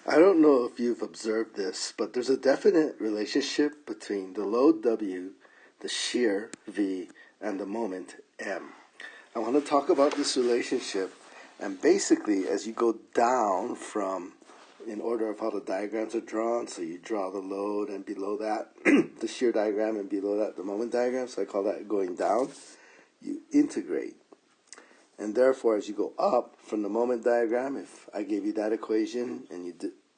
I don't know if you've observed this, but there's a definite relationship between the load W, the shear V, and the moment M. I want to talk about this relationship, and basically as you go down from, in order of how the diagrams are drawn, so you draw the load and below that the shear diagram and below that the moment diagram, so I call that going down, you integrate. And therefore, as you go up from the moment diagram, if I gave you that equation and you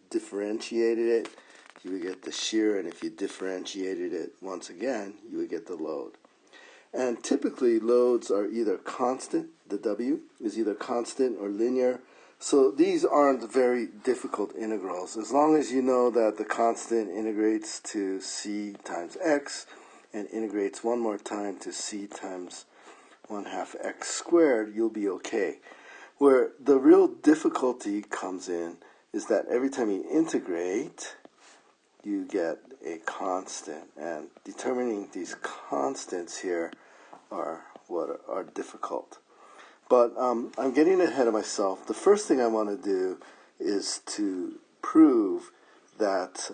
differentiated it, you would get the shear, and if you differentiated it once again, you would get the load. And typically, loads are either constant, the W is either constant or linear, so these aren't very difficult integrals. As long as you know that the constant integrates to c times x and integrates one more time to c times 1/2 x squared, you'll be okay. Where the real difficulty comes in is that every time you integrate, you get a constant, and determining these constants here are what are difficult. But I'm getting ahead of myself. The first thing I want to do is to prove that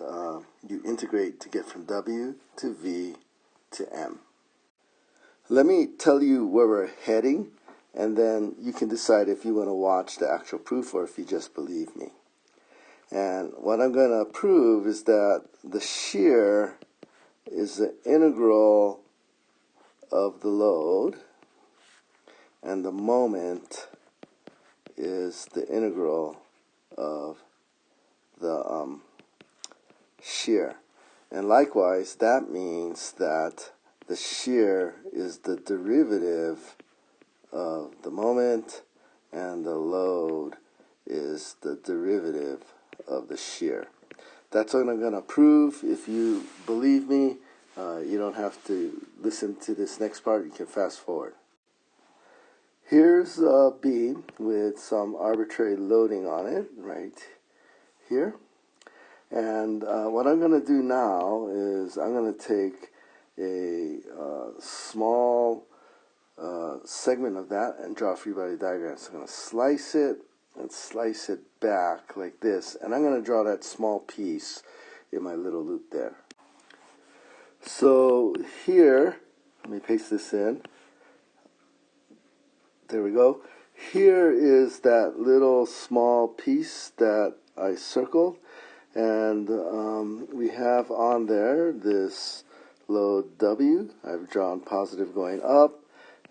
you integrate to get from W to V to M. Let me tell you where we're heading, and then you can decide if you want to watch the actual proof or if you just believe me. And what I'm going to prove is that the shear is the integral of the load, and the moment is the integral of the shear. And likewise, that means that the shear is the derivative of the moment, and the load is the derivative of the shear. That's what I'm going to prove. If you believe me, you don't have to listen to this next part. You can fast forward. Here's a beam with some arbitrary loading on it right here. And what I'm going to do now is I'm going to take a small segment of that and draw a free body diagram. So I'm going to slice it and slice it back like this, and I'm going to draw that small piece in my little loop there. So here, let me paste this in. There we go. Here is that little small piece that I circled, and we have on there this load W. I've drawn positive going up,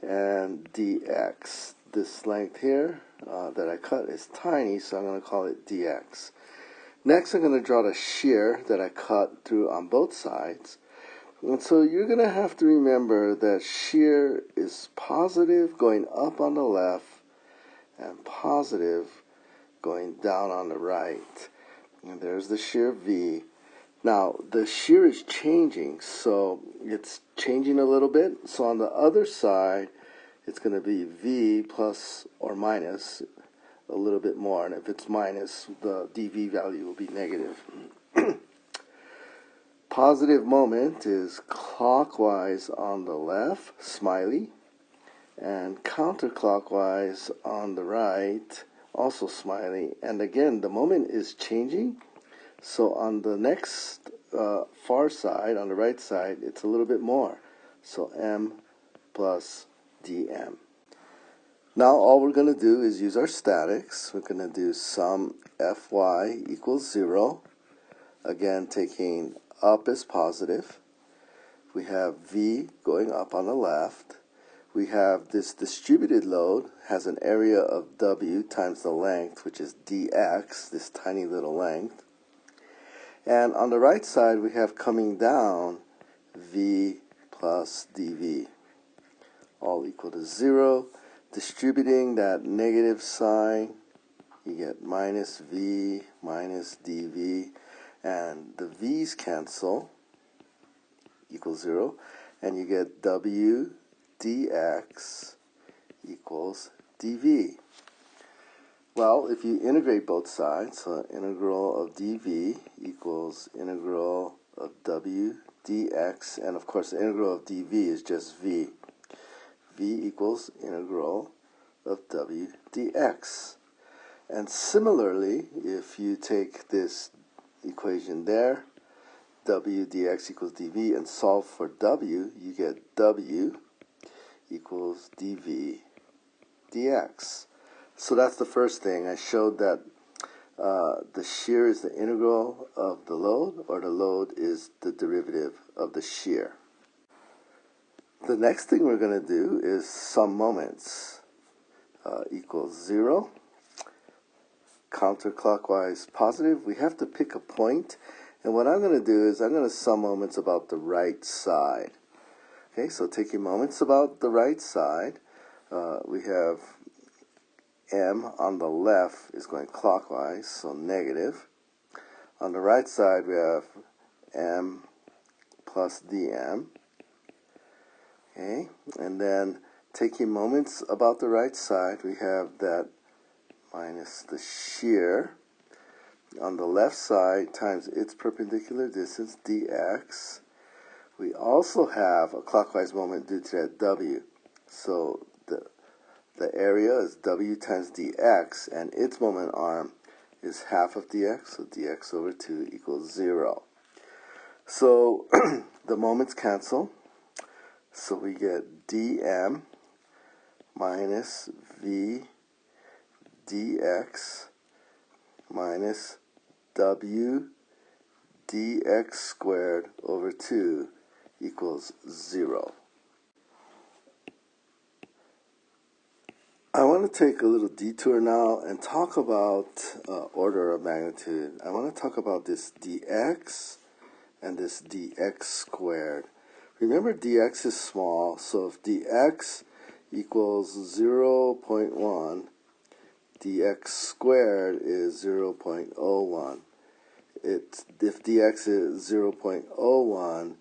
and dx. This length here that I cut is tiny, so I'm going to call it dx. Next, I'm going to draw the shear that I cut through on both sides. And so you're going to have to remember that shear is positive going up on the left and positive going down on the right. And there's the shear V. Now, the shear is changing, so it's changing a little bit. So on the other side, it's going to be V plus or minus a little bit more. And if it's minus, the dV value will be negative. Positive moment is clockwise on the left, smiley, and counterclockwise on the right, also smiley. And again, the moment is changing, so on the next far side, on the right side, it's a little bit more. So M plus dm. Now all we're going to do is use our statics. We're going to do sum Fy equals 0. Again, taking up is positive. We have V going up on the left. We have this distributed load has an area of W times the length, which is dx, this tiny little length. And on the right side, we have coming down V plus dV, all equal to 0. Distributing that negative sign, you get minus V minus dV. And the V's cancel, equals 0, and you get W dx equals dV. Well, if you integrate both sides, so integral of dV equals integral of W dx, and of course the integral of dV is just V. V equals integral of W dx. And similarly, if you take this equation there, w dx equals dv, and solve for w, you get w equals dv dx. So that's the first thing. I showed that the shear is the integral of the load, or the load is the derivative of the shear. The next thing we're going to do is sum moments equals 0. Counterclockwise positive. We have to pick a point, and what I'm going to do is I'm going to sum moments about the right side. Okay, so taking moments about the right side, we have m on the left is going clockwise, so negative. On the right side, we have m plus dm. Okay, and then taking moments about the right side, we have that minus the shear on the left side times its perpendicular distance, dx. We also have a clockwise moment due to that w. So the area is w times dx, and its moment arm is half of dx, so dx over 2 equals 0. So the moments cancel, so we get dm minus v dx minus w dx squared over 2 equals 0. I want to take a little detour now and talk about order of magnitude. I want to talk about this dx and this dx squared. Remember, dx is small, so if dx equals 0.1, dx squared is 0.01. If dx is 0.01,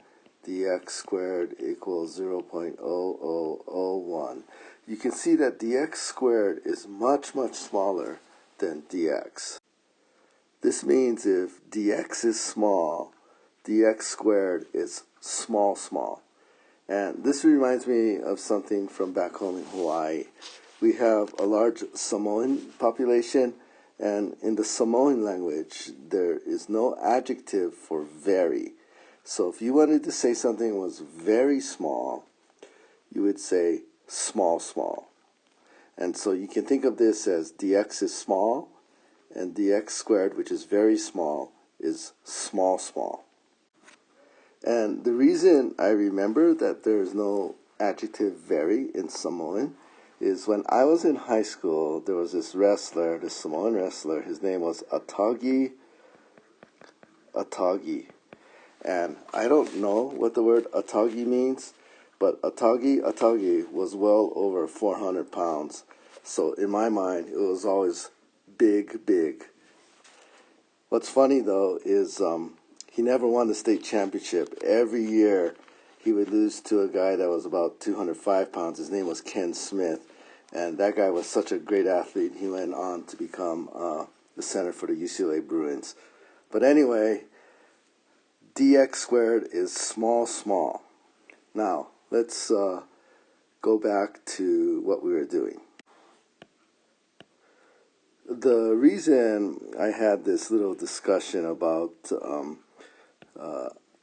dx squared equals 0.0001. You can see that dx squared is much, much smaller than dx. This means if dx is small, dx squared is small, small. And this reminds me of something from back home in Hawaii. We have a large Samoan population, and in the Samoan language, there is no adjective for very. So if you wanted to say something was very small, you would say small, small. And so you can think of this as dx is small, and dx squared, which is very small, is small, small. And the reason I remember that there is no adjective very in Samoan is when I was in high school, there was this wrestler, this Samoan wrestler, his name was Atagi. And I don't know what the word Atagi means, but Atagi was well over 400 pounds. So in my mind, it was always big, big. What's funny, though, is he never won the state championship. Every year, he would lose to a guy that was about 205 pounds. His name was Ken Smith. And that guy was such a great athlete, he went on to become the center for the UCLA Bruins. But anyway, dx squared is small, small. Now, let's go back to what we were doing. The reason I had this little discussion about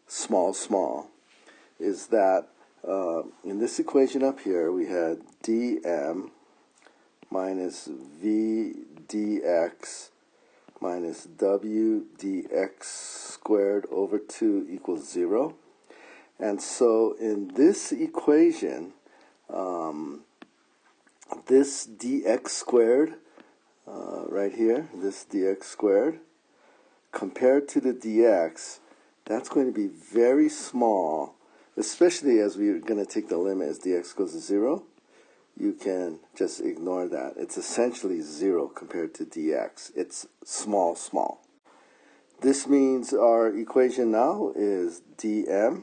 small, small is that in this equation up here, we had dm minus v dx minus w dx squared over 2 equals 0. And so in this equation, this dx squared, right here, this dx squared, compared to the dx, that's going to be very small, especially as we're going to take the limit as dx goes to 0. You can just ignore that. It's essentially 0 compared to dx. It's small, small. This means our equation now is dm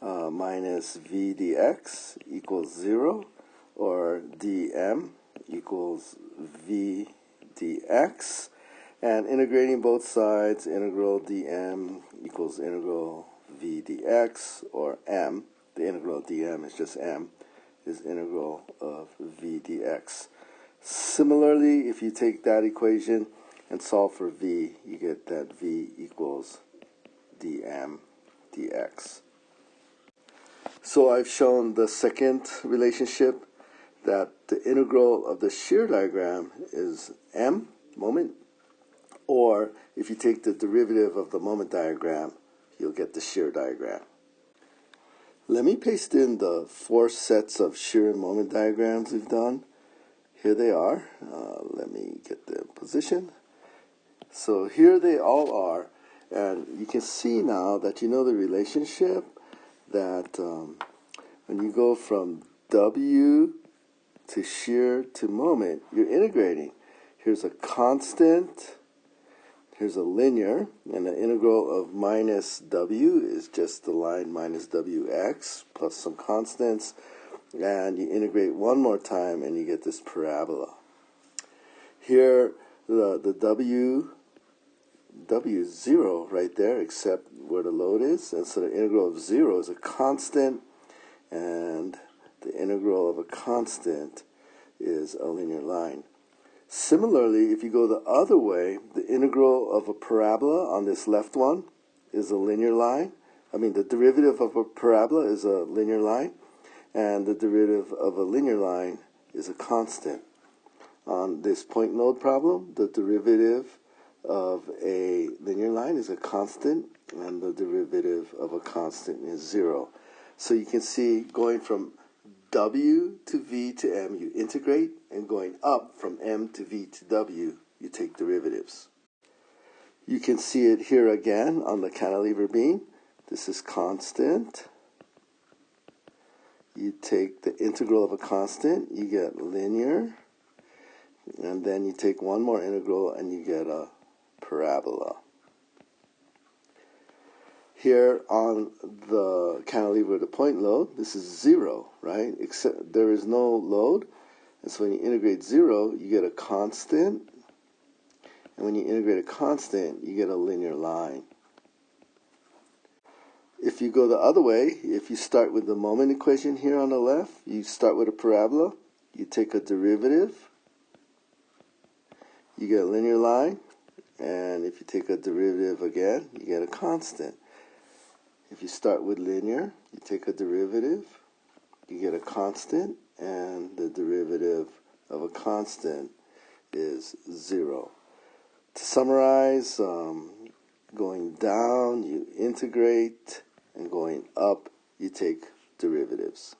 minus v dx equals 0, or dm equals v dx. And integrating both sides, integral dm equals integral v dx, or m. The integral of dm is just m, is integral of v dx. Similarly, if you take that equation and solve for v, you get that v equals dm dx. So I've shown the second relationship, that the integral of the shear diagram is m, moment, or if you take the derivative of the moment diagram, you'll get the shear diagram. Let me paste in the 4 sets of shear and moment diagrams we've done. Here they are. Let me get the position. So here they all are, and you can see now that you know the relationship that when you go from W to shear to moment, you're integrating. Here's a constant, here's a linear, and the integral of minus W is just the line minus Wx plus some constants, and you integrate one more time and you get this parabola. Here the W is 0 right there, except where the load is, and so the integral of 0 is a constant, and the integral of a constant is a linear line. Similarly, if you go the other way, the integral of a parabola on this left one is a linear line. The derivative of a parabola is a linear line, and the derivative of a linear line is a constant. On this point node problem, the derivative of a linear line is a constant, and the derivative of a constant is 0. So you can see going from W to V to M, you integrate, and going up from M to V to W, you take derivatives. You can see it here again on the cantilever beam. This is constant. You take the integral of a constant, you get linear, and then you take one more integral and you get a parabola. Here on the cantilever of the point load, this is 0, right? Except there is no load, and so when you integrate 0, you get a constant, and when you integrate a constant, you get a linear line. If you go the other way, if you start with the moment equation here on the left, you start with a parabola, you take a derivative, you get a linear line, and if you take a derivative again, you get a constant. If you start with linear, you take a derivative, you get a constant, and the derivative of a constant is 0. To summarize, going down, you integrate, and going up, you take derivatives.